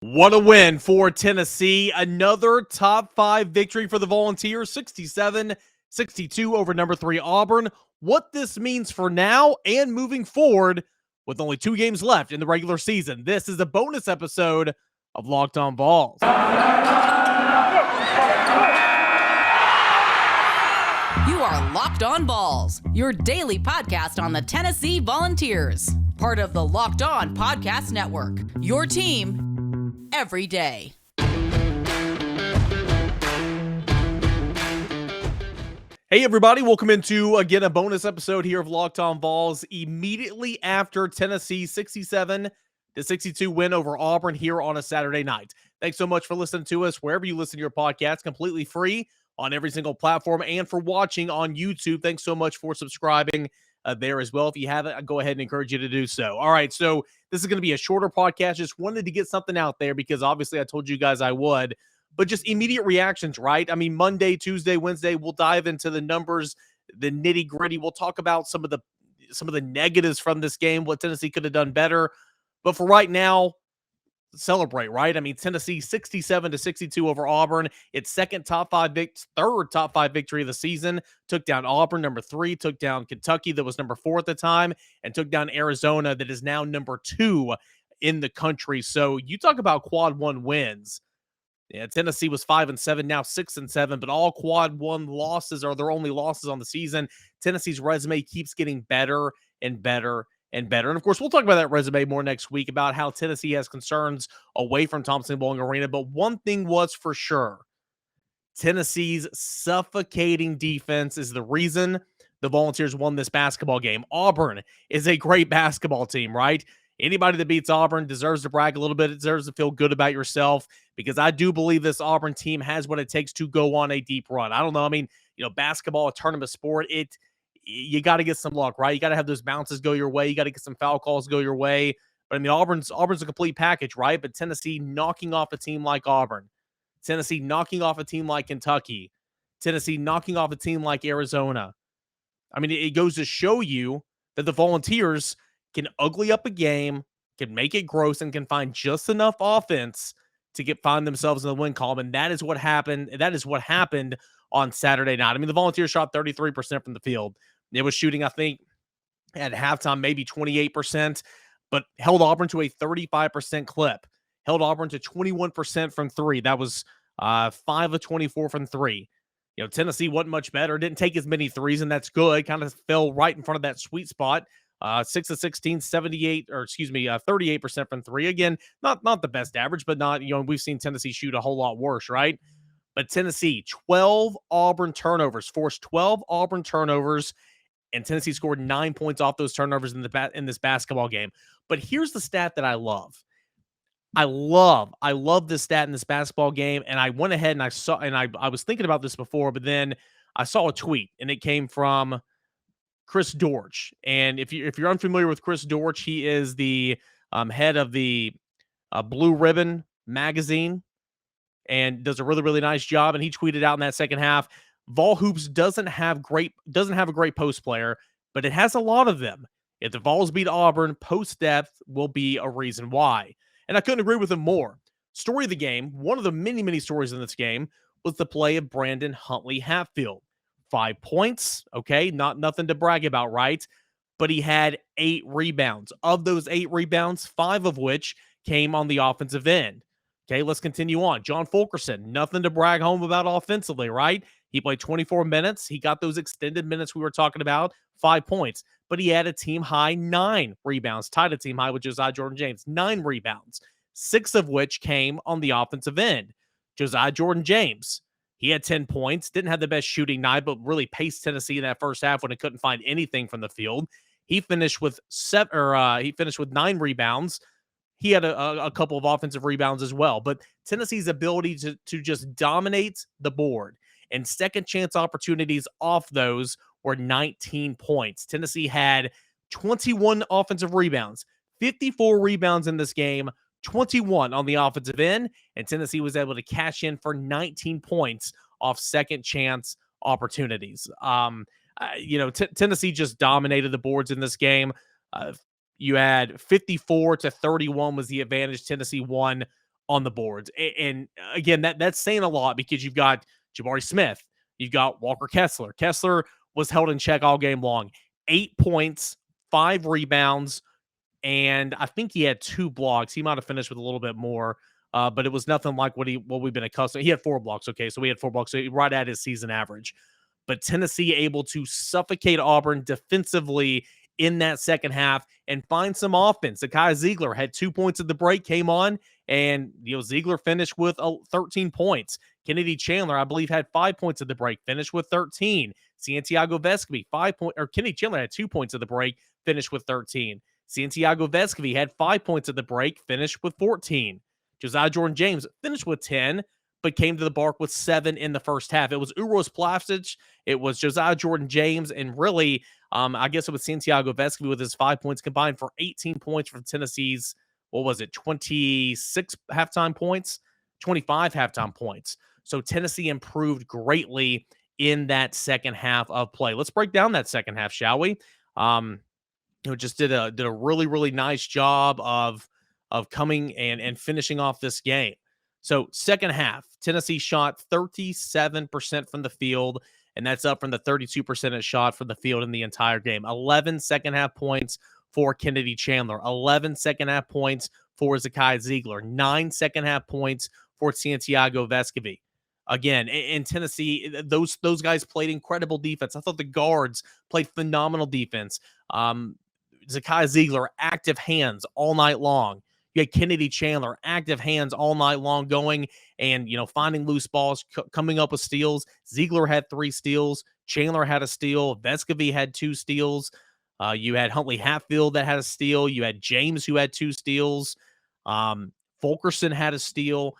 What a win for Tennessee. Another top 5 victory for the Volunteers, 67-62 over number 3 Auburn. What this means for now and moving forward with only 2 games left in the regular season. This is a bonus episode of Locked On Vols. You are Locked On Vols, your daily podcast on the Tennessee Volunteers. Part of the Locked On Podcast Network, your team every day. Hey everybody, welcome into again a bonus episode here of Locked On Vols immediately after Tennessee's 67-62 win over Auburn here on a Saturday night. Thanks so much for listening to us wherever you listen to your podcast, completely free on every single platform, and for watching on YouTube. Thanks so much for subscribing there as well. If you haven't, I go ahead and encourage you to do so. All right, so this is going to be a shorter podcast. Just wanted to get something out there because obviously I told you guys I would, but just immediate reactions, right? I mean, Monday, Tuesday, Wednesday, we'll dive into the numbers, the nitty gritty. We'll talk about some of the negatives from this game, what Tennessee could have done better. But for right now, celebrate, right? I mean, Tennessee 67-62 over Auburn. Its third top 5 victory of the season. Took down Auburn, number 3, took down Kentucky, that was number 4 at the time, and took down Arizona, that is now number 2 in the country. So you talk about quad 1 wins. Yeah, Tennessee was 5-7, now 6-7, but all quad 1 losses are their only losses on the season. Tennessee's resume keeps getting better and better and better. And of course, we'll talk about that resume more next week about how Tennessee has concerns away from Thompson-Boling Arena. But one thing was for sure, Tennessee's suffocating defense is the reason the Volunteers won this basketball game. Auburn is a great basketball team, right? Anybody that beats Auburn deserves to brag a little bit. It deserves to feel good about yourself, because I do believe this Auburn team has what it takes to go on a deep run. I don't know. I mean, basketball, a tournament sport, you got to get some luck, right? You got to have those bounces go your way. You got to get some foul calls go your way. But I mean, Auburn's a complete package, right? But Tennessee knocking off a team like Auburn, Tennessee knocking off a team like Kentucky, Tennessee knocking off a team like Arizona. I mean, it goes to show you that the Volunteers can ugly up a game, can make it gross, and can find just enough offense to find themselves in the win column. And that is what happened. That is what happened on Saturday night. I mean, the Volunteers shot 33% from the field. It was shooting, I think, at halftime, maybe 28%, but held Auburn to a 35% clip. Held Auburn to 21% from 3. That was 5 of 24 from 3. Tennessee wasn't much better. Didn't take as many threes, and that's good. Kind of fell right in front of that sweet spot. 6 of 16, 38% from 3. Again, not the best average, but not, we've seen Tennessee shoot a whole lot worse, right? But Tennessee, 12 Auburn turnovers, forced 12 Auburn turnovers, and Tennessee scored 9 points off those turnovers in this basketball game. But here's the stat that I love. I love this stat in this basketball game, and I went ahead and I was thinking about this before, but then I saw a tweet, and it came from Chris Dortch. And if you're unfamiliar with Chris Dortch, he is the head of the Blue Ribbon magazine and does a really, really nice job. And he tweeted out in that second half, Vol Hoops doesn't have a great post player, but it has a lot of them. If the Vols beat Auburn, post depth will be a reason why. And I couldn't agree with him more. Story of the game, one of the many, many stories in this game, was the play of Brandon Huntley Hatfield. 5 points, okay, nothing to brag about, right? But he had 8 rebounds. Of those 8 rebounds, 5 of which came on the offensive end. Okay, let's continue on. John Fulkerson, nothing to brag home about offensively, right? He played 24 minutes. He got those extended minutes we were talking about, 5 points. But he had a team-high 9 rebounds, tied a team-high with Josiah Jordan-James, 9 rebounds, 6 of which came on the offensive end. Josiah Jordan-James, he had 10 points, didn't have the best shooting night, but really paced Tennessee in that first half when it couldn't find anything from the field. He finished with 9 rebounds. He had a couple of offensive rebounds as well. But Tennessee's ability to just dominate the board and second chance opportunities off those were 19 points. Tennessee had 21 offensive rebounds, 54 rebounds in this game, 21 on the offensive end, and Tennessee was able to cash in for 19 points off second chance opportunities. Tennessee just dominated the boards in this game. You had 54-31 was the advantage. Tennessee won on the boards. And again, that's saying a lot because you've got Jabari Smith, you've got Walker Kessler. Kessler was held in check all game long. 8 points, 5 rebounds, and I think he had 2 blocks. He might have finished with a little bit more, but it was nothing like what we've been accustomed. He had 4 blocks. Okay, so he had 4 blocks, so right at his season average. But Tennessee able to suffocate Auburn defensively in that second half and find some offense. Zakai Ziegler had 2 points at the break, came on, and Ziegler finished with 13 points. Kennedy Chandler, I believe, had 5 points at the break, finished with 13. Santiago Vescovi, Kennedy Chandler had 2 points at the break, finished with 13. Santiago Vescovi had 5 points at the break, finished with 14. Josiah Jordan-James finished with 10, but came to the bark with 7 in the first half. It was Uros Plavsic, it was Josiah Jordan-James, and really, I guess it was Santiago Vescovi with his 5 points combined for 18 points from Tennessee's, 26 halftime points? 25 halftime points. So Tennessee improved greatly in that second half of play. Let's break down that second half, shall we? Just did a really, really nice job of coming and finishing off this game. So second half, Tennessee shot 37% from the field, and that's up from the 32% it shot from the field in the entire game. 11 second half points for Kennedy Chandler, 11 second half points for Zakai Ziegler, 9 second half points for Santiago Vescovi. Again, in Tennessee, those guys played incredible defense. I thought the guards played phenomenal defense. Zakai Ziegler, active hands all night long. You had Kennedy Chandler, active hands all night long, going and, finding loose balls, coming up with steals. Ziegler had 3 steals. Chandler had a steal. Vescovi had 2 steals. You had Huntley Hatfield that had a steal. You had James who had 2 steals. Fulkerson had a steal.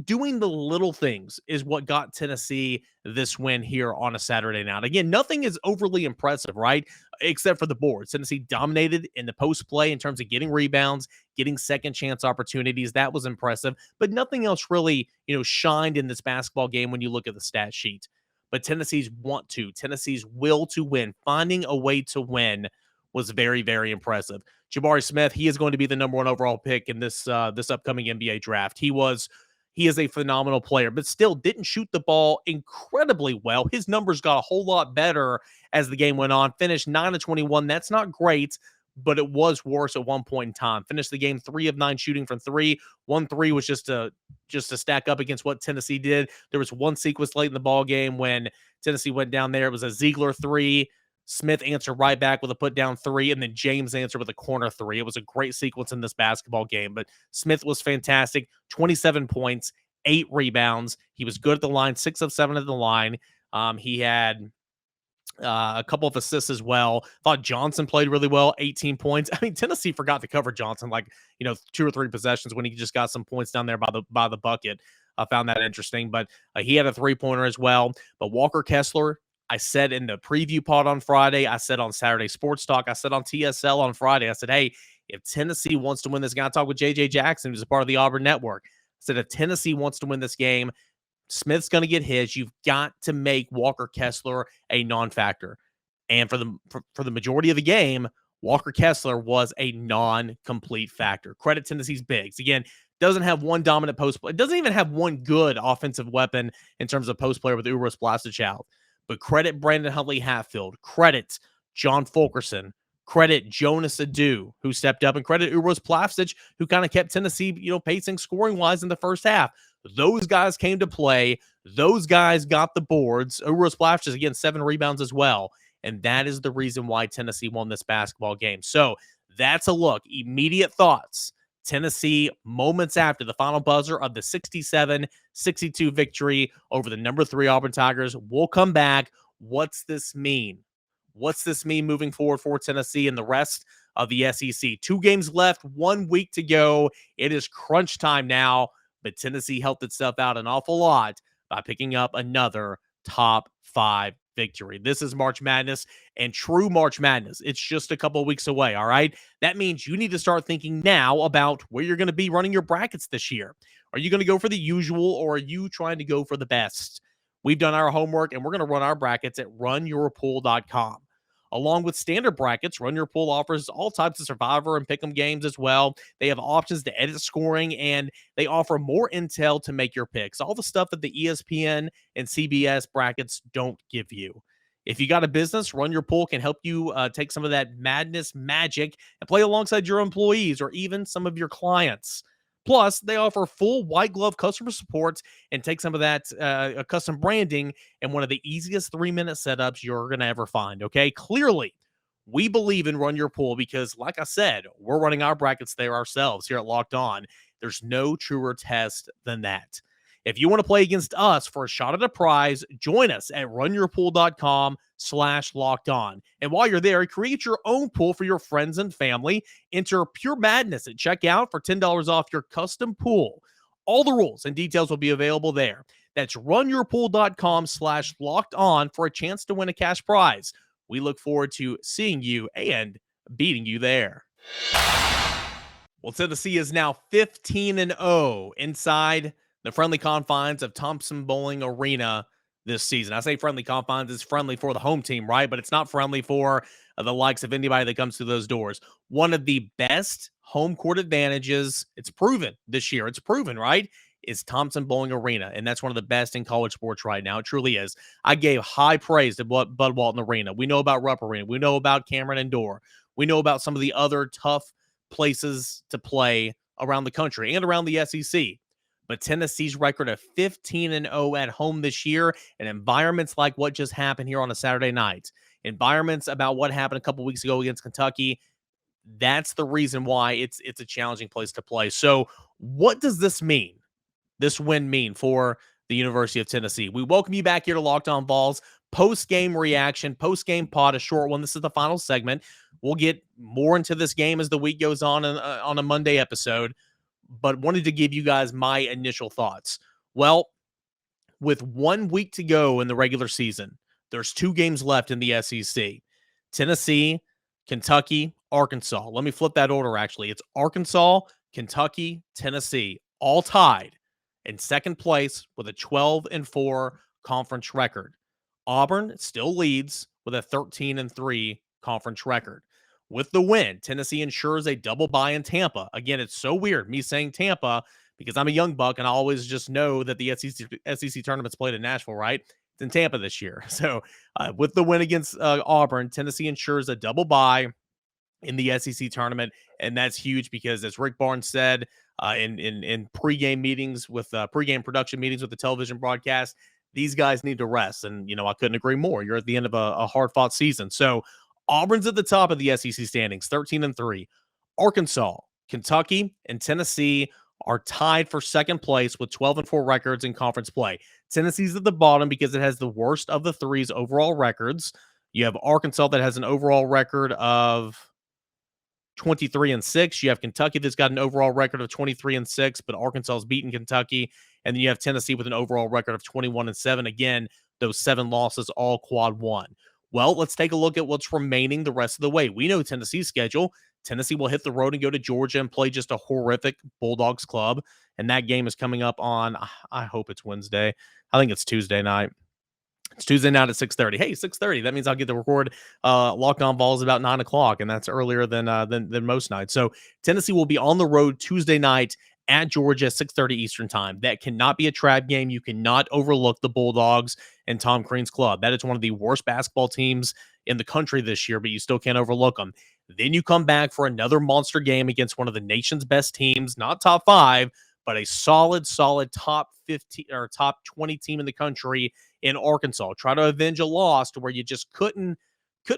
Doing the little things is what got Tennessee this win here on a Saturday night. Again, nothing is overly impressive, right? Except for the boards. Tennessee dominated in the post play in terms of getting rebounds, getting second chance opportunities. That was impressive, but nothing else really, shined in this basketball game when you look at the stat sheet. But Tennessee's will to win, finding a way to win was very, very impressive. Jabari Smith, he is going to be the number 1 overall pick in this upcoming NBA draft. He is a phenomenal player, but still didn't shoot the ball incredibly well. His numbers got a whole lot better as the game went on. Finished 9 of 21. That's not great, but it was worse at one point in time. Finished the game 3 of 9 shooting from 3. 1 3 was just to stack up against what Tennessee did. There was one sequence late in the ball game when Tennessee went down there. It was a Ziegler 3. Smith answered right back with a put down 3, and then James answered with a corner 3. It was a great sequence in this basketball game, but Smith was fantastic. 27 points, 8 rebounds. He was good at the line, 6 of 7 at the line. He had a couple of assists as well. Thought Johnson played really well, 18 points. I mean, Tennessee forgot to cover Johnson 2 or 3 possessions when he just got some points down there by the bucket. I found that interesting, but he had a 3-pointer as well. But Walker Kessler, I said in the preview pod on Friday, I said on Saturday Sports Talk, I said on TSL on Friday, I said, hey, if Tennessee wants to win this game, I talked with JJ Jackson, who's a part of the Auburn Network. I said, if Tennessee wants to win this game, Smith's going to get his. You've got to make Walker Kessler a non-factor. And for the majority of the game, Walker Kessler was a non-complete factor. Credit Tennessee's bigs. Again, doesn't have one dominant post play. It doesn't even have one good offensive weapon in terms of post player with Uros Plavsic out. But credit Brandon Huntley Hatfield, credit John Fulkerson, credit Jonas Adu, who stepped up, and credit Uros Plavsic, who kind of kept Tennessee, pacing scoring-wise in the first half. Those guys came to play. Those guys got the boards. Uros Plavsic, again, 7 rebounds as well. And that is the reason why Tennessee won this basketball game. So that's a look. Immediate thoughts. Tennessee, moments after the final buzzer of the 67-62 victory over the number 3 Auburn Tigers. We'll come back. What's this mean? What's this mean moving forward for Tennessee and the rest of the SEC? 2 games left, 1 week to go. It is crunch time now, but Tennessee helped itself out an awful lot by picking up another top 5 victory. This is March Madness, and true March Madness, it's just a couple of weeks away, all right? That means you need to start thinking now about where you're going to be running your brackets this year. Are you going to go for the usual, or are you trying to go for the best? We've done our homework, and we're going to run our brackets at runyourpool.com. Along with standard brackets, Run Your Pool offers all types of Survivor and Pick'em games as well. They have options to edit scoring, and they offer more intel to make your picks. All the stuff that the ESPN and CBS brackets don't give you. If you got a business, Run Your Pool can help you take some of that madness magic and play alongside your employees or even some of your clients. Plus, they offer full white glove customer support and take some of that custom branding and one of the easiest 3-minute setups you're going to ever find. Okay. Clearly, we believe in Run Your Pool because, like I said, we're running our brackets there ourselves here at Locked On. There's no truer test than that. If you want to play against us for a shot at a prize, join us at runyourpool.com/lockedon. And while you're there, create your own pool for your friends and family. Enter Pure Madness at checkout for $10 off your custom pool. All the rules and details will be available there. That's runyourpool.com/lockedon for a chance to win a cash prize. We look forward to seeing you and beating you there. Well, Tennessee is now 15-0 inside the friendly confines of Thompson-Boling Arena this season. I say friendly confines, it's friendly for the home team, right? But it's not friendly for the likes of anybody that comes through those doors. One of the best home court advantages, it's proven this year, it's proven, right, is Thompson-Boling Arena. And that's one of the best in college sports right now. It truly is. I gave high praise to Bud Walton Arena. We know about Rupp Arena. We know about Cameron Indoor. We know about some of the other tough places to play around the country and around the SEC. But Tennessee's record of 15-0 at home this year, and environments like what just happened here on a Saturday night, environments about what happened a couple weeks ago against Kentucky, that's the reason why it's a challenging place to play. So what does this mean? This win mean for the University of Tennessee? We welcome you back here to Locked On Vols. Post-game reaction, post-game pod, a short one. This is the final segment. We'll get more into this game as the week goes on a Monday episode, but wanted to give you guys my initial thoughts. Well, with 1 week to go in the regular season, there's 2 games left in the SEC. Tennessee, Kentucky, Arkansas. Let me flip that order, actually. It's Arkansas, Kentucky, Tennessee, all tied in second place with a 12-4 conference record. Auburn still leads with a 13-3 conference record. With the win, Tennessee ensures a double bye in Tampa. Again, it's so weird me saying Tampa because I'm a young buck and I always just know that the SEC tournament's played in Nashville, right? It's in Tampa this year. So with the win against Auburn, Tennessee ensures a double bye in the SEC tournament. And that's huge because, as Rick Barnes said in pregame meetings with pregame production meetings with the television broadcast, these guys need to rest. And, I couldn't agree more. You're at the end of a hard-fought season. So Auburn's at the top of the SEC standings, 13-3. Arkansas, Kentucky, and Tennessee are tied for second place with 12-4 records in conference play. Tennessee's at the bottom because it has the worst of the three's overall records. You have Arkansas that has an overall record of 23-6. You have Kentucky that's got an overall record of 23-6, but Arkansas's beaten Kentucky. And then you have Tennessee with an overall record of 21-7. Again, those 7 losses all quad 1. Well, let's take a look at what's remaining the rest of the way. We know Tennessee's schedule. Tennessee will hit the road and go to Georgia and play just a horrific Bulldogs club. And that game is coming up on, I hope it's Wednesday. I think it's Tuesday night. It's Tuesday night at 6:30. Hey, 6:30. That means I'll get to record Locked On Vols about 9 o'clock, and that's earlier than most nights. So Tennessee will be on the road Tuesday night at Georgia, 6:30 Eastern time. That cannot be a trap game. You cannot overlook the Bulldogs and Tom Crean's club. That is one of the worst basketball teams in the country this year, but you still can't overlook them. Then you come back for another monster game against one of the nation's best teams, not top 5, but a solid top 15 or top 20 team in the country in Arkansas. Try to avenge a loss to where you just couldn't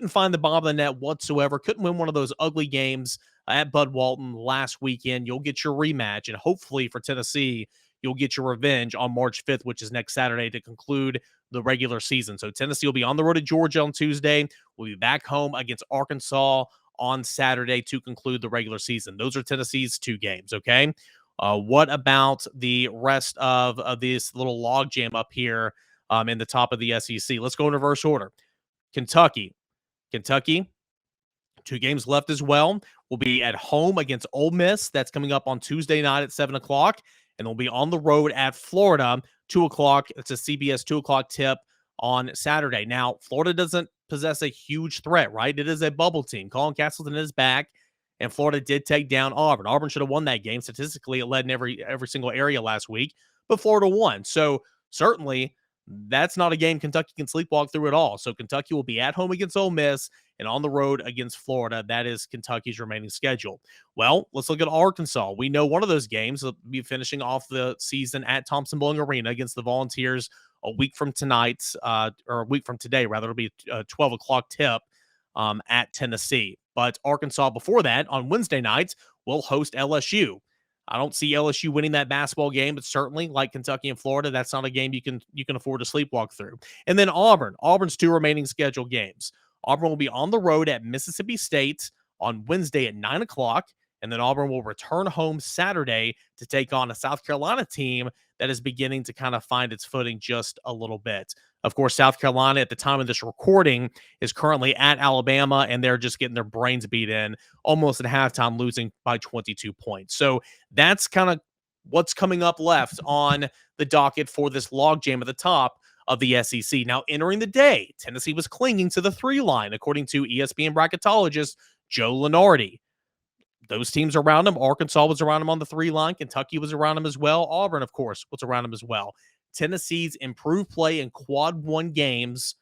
find the bottom of the net whatsoever. Couldn't win one of those ugly games at Bud Walton last weekend. You'll get your rematch, and hopefully for Tennessee, you'll get your revenge on March 5th, which is next Saturday, to conclude the regular season. So Tennessee will be on the road to Georgia on Tuesday. We'll be back home against Arkansas on Saturday to conclude the regular season. Those are Tennessee's 2 games, okay? What about the rest of this little log jam up here in the top of the SEC? Let's go in reverse order. Kentucky, 2 games left as well. We'll be at home against Ole Miss. That's coming up on Tuesday night at 7 o'clock. And we'll be on the road at Florida, 2 o'clock. It's a CBS 2 o'clock tip on Saturday. Now, Florida doesn't possess a huge threat, right? It is a bubble team. Colin Castleton is back, and Florida did take down Auburn. Auburn should have won that game. Statistically, it led in every single area last week, but Florida won. So certainly that's not a game Kentucky can sleepwalk through at all. So Kentucky will be at home against Ole Miss and on the road against Florida. That is Kentucky's remaining schedule. Well, let's look at Arkansas. We know one of those games will be finishing off the season at Thompson-Boling Arena against the Volunteers a week from tonight, or a week from today, rather. It'll be a 12 o'clock tip at Tennessee. But Arkansas before that, on Wednesday nights, will host LSU. I don't see LSU winning that basketball game, but certainly, like Kentucky and Florida, that's not a game you can afford to sleepwalk through. And then Auburn. Auburn's two remaining scheduled games. Auburn will be on the road at Mississippi State on Wednesday at 9 o'clock, and then Auburn will return home Saturday to take on a South Carolina team that is beginning to kind of find its footing just a little bit. Of course, South Carolina, at the time of this recording, is currently at Alabama, and they're just getting their brains beat in almost at halftime, losing by 22 points. So that's kind of what's coming up left on the docket for this logjam at the top of the SEC. Now, entering the day, Tennessee was clinging to the 3 line, according to ESPN bracketologist Joe Lunardi. Those teams around him, Arkansas was around him on the 3 line. Kentucky was around him as well. Auburn, of course, was around him as well. Tennessee's improved play in quad 1 games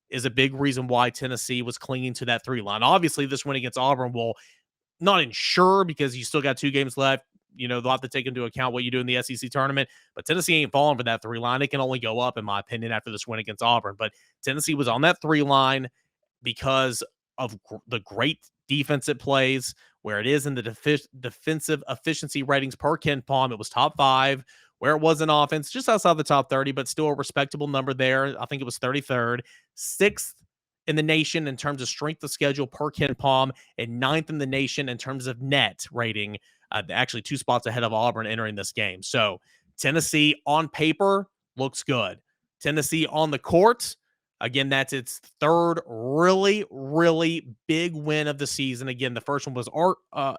is a big reason why Tennessee was clinging to that 3 line. Obviously, this win against Auburn will not ensure, because you still got 2 games left. You know, they'll have to take into account what you do in the SEC tournament. But Tennessee ain't falling for that 3 line. It can only go up, in my opinion, after this win against Auburn. But Tennessee was on that 3 line because of the great defense it plays, where it is in the defensive efficiency ratings per KenPom. It was top 5. Where it was in offense, just outside the top 30, but still a respectable number there. I think it was 33rd. 6th in the nation in terms of strength of schedule per KenPom, and 9th in the nation in terms of net rating. Actually 2 spots ahead of Auburn entering this game. So Tennessee on paper looks good. Tennessee on the court, again, that's its 3rd really, really big win of the season. Again, the first one was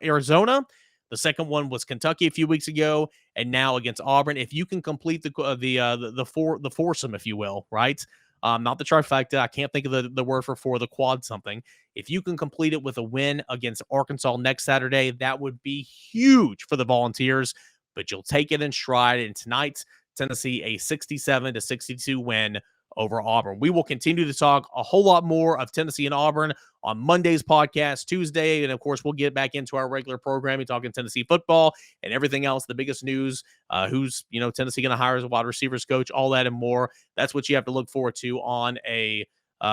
Arizona. The second one was Kentucky a few weeks ago, and now against Auburn. If you can complete the foursome, if you will, right? Not the trifecta. I can't think of the word for the quad something. If you can complete it with a win against Arkansas next Saturday, that would be huge for the Volunteers. But you'll take it in stride. And tonight, Tennessee, a 67-62 win over Auburn. We will continue to talk a whole lot more of Tennessee and Auburn on Monday's podcast, Tuesday, and of course, we'll get back into our regular programming, talking Tennessee football and everything else, the biggest news, who's, Tennessee going to hire as a wide receivers coach, all that and more. That's what you have to look forward to on a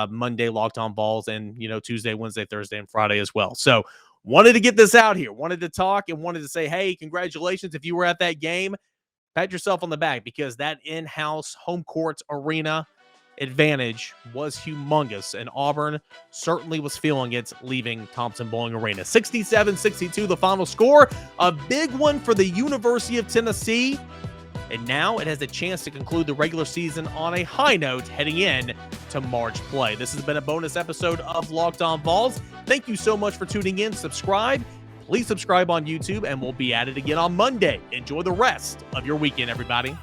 Monday Locked On Vols, and, Tuesday, Wednesday, Thursday, and Friday as well. So wanted to get this out here, wanted to talk and wanted to say, hey, congratulations if you were at that game. Pat yourself on the back, because that in-house home courts arena advantage was humongous, and Auburn certainly was feeling it leaving Thompson-Boling Arena. 67-62 the final score, a big one for the University of Tennessee, and now it has a chance to conclude the regular season on a high note heading in to March play. This has been a bonus episode of Locked On Vols. Thank you so much for tuning in. Please subscribe on YouTube, and we'll be at it again on Monday. Enjoy the rest of your weekend, everybody.